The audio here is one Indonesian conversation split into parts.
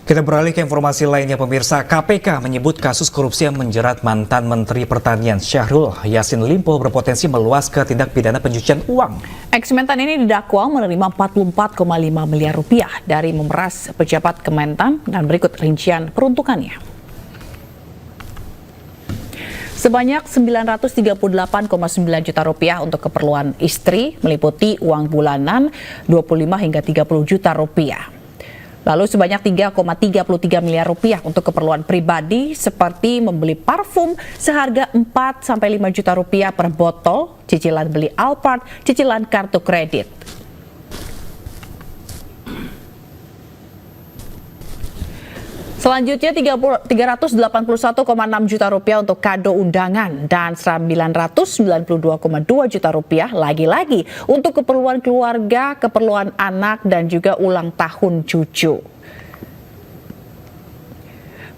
Kita beralih ke informasi lainnya, pemirsa. KPK menyebut kasus korupsi yang menjerat mantan Menteri Pertanian Syahrul Yassin Limpo berpotensi meluas ke tindak pidana pencucian uang. Ex-Mentan ini didakwa menerima 44,5 miliar rupiah dari memeras pejabat Kementan, dan berikut rincian peruntukannya. Sebanyak 938,9 juta rupiah untuk keperluan istri, meliputi uang bulanan 25 hingga 30 juta rupiah. Lalu sebanyak 3,33 miliar rupiah untuk keperluan pribadi seperti membeli parfum seharga 4-5 juta rupiah per botol, cicilan beli Alphard, cicilan kartu kredit. Selanjutnya 381,6 juta rupiah untuk kado undangan dan 992,2 juta rupiah lagi-lagi untuk keperluan keluarga, keperluan anak dan juga ulang tahun cucu.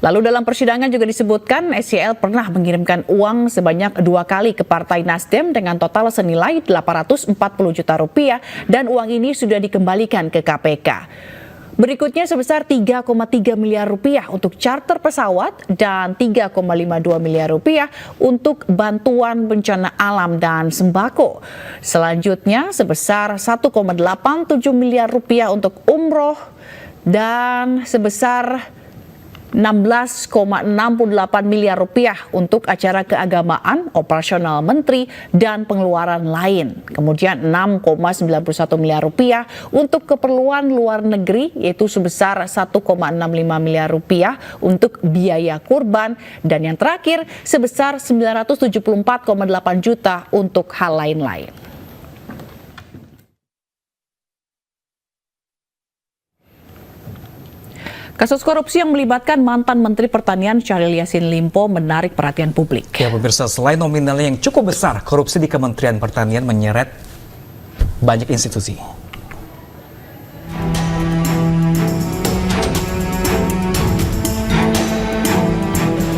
Lalu dalam persidangan juga disebutkan SYL pernah mengirimkan uang sebanyak 2 kali ke Partai Nasdem dengan total senilai 840 juta rupiah dan uang ini sudah dikembalikan ke KPK. Berikutnya sebesar 3,3 miliar rupiah untuk charter pesawat dan 3,52 miliar rupiah untuk bantuan bencana alam dan sembako. Selanjutnya sebesar 1,87 miliar rupiah untuk umroh dan sebesar 16,68 miliar rupiah untuk acara keagamaan, operasional menteri, dan pengeluaran lain. Kemudian 6,91 miliar rupiah untuk keperluan luar negeri, yaitu sebesar 1,65 miliar rupiah untuk biaya kurban, dan yang terakhir sebesar 974,8 juta untuk hal lain-lain. Kasus korupsi yang melibatkan mantan Menteri Pertanian Syahrul Yassin Limpo menarik perhatian publik. Ya pemirsa, selain nominalnya yang cukup besar, korupsi di Kementerian Pertanian menyeret banyak institusi.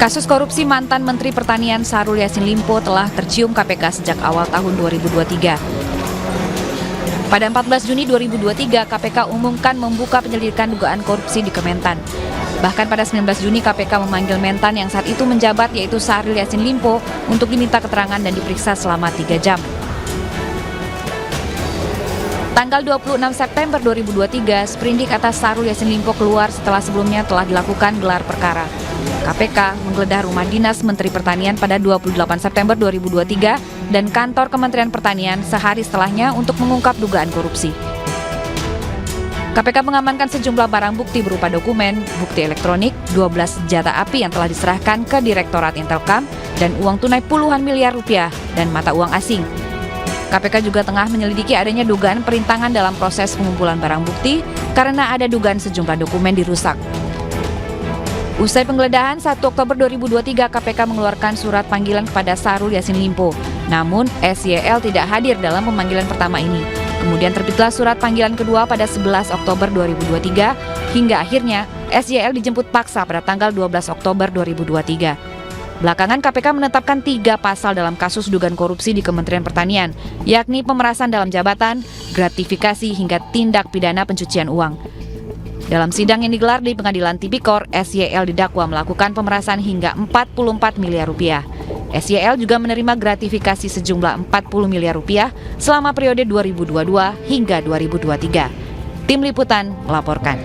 Kasus korupsi mantan Menteri Pertanian Syahrul Yassin Limpo telah tercium KPK sejak awal tahun 2023. Pada 14 Juni 2023, KPK umumkan membuka penyelidikan dugaan korupsi di Kementan. Bahkan pada 19 Juni, KPK memanggil Mentan yang saat itu menjabat, yaitu Syahrul Yassin Limpo, untuk diminta keterangan dan diperiksa selama 3 jam. Tanggal 26 September 2023, sprindik atas Syahrul Yassin Limpo keluar setelah sebelumnya telah dilakukan gelar perkara. KPK menggeledah rumah dinas Menteri Pertanian pada 28 September 2023 dan kantor Kementerian Pertanian sehari setelahnya untuk mengungkap dugaan korupsi. KPK mengamankan sejumlah barang bukti berupa dokumen, bukti elektronik, 12 senjata api yang telah diserahkan ke Direktorat Intelkam, dan uang tunai puluhan miliar rupiah dan mata uang asing. KPK juga tengah menyelidiki adanya dugaan perintangan dalam proses pengumpulan barang bukti karena ada dugaan sejumlah dokumen dirusak. Usai penggeledahan 1 Oktober 2023, KPK mengeluarkan surat panggilan kepada Syahrul Yassin Limpo. Namun, SYL tidak hadir dalam pemanggilan pertama ini. Kemudian terbitlah surat panggilan kedua pada 11 Oktober 2023, hingga akhirnya SYL dijemput paksa pada tanggal 12 Oktober 2023. Belakangan KPK menetapkan 3 pasal dalam kasus dugaan korupsi di Kementerian Pertanian, yakni pemerasan dalam jabatan, gratifikasi, hingga tindak pidana pencucian uang. Dalam sidang yang digelar di Pengadilan Tipikor, SYL didakwa melakukan pemerasan hingga 44 miliar rupiah. SYL juga menerima gratifikasi sejumlah 40 miliar rupiah selama periode 2022 hingga 2023. Tim Liputan melaporkan.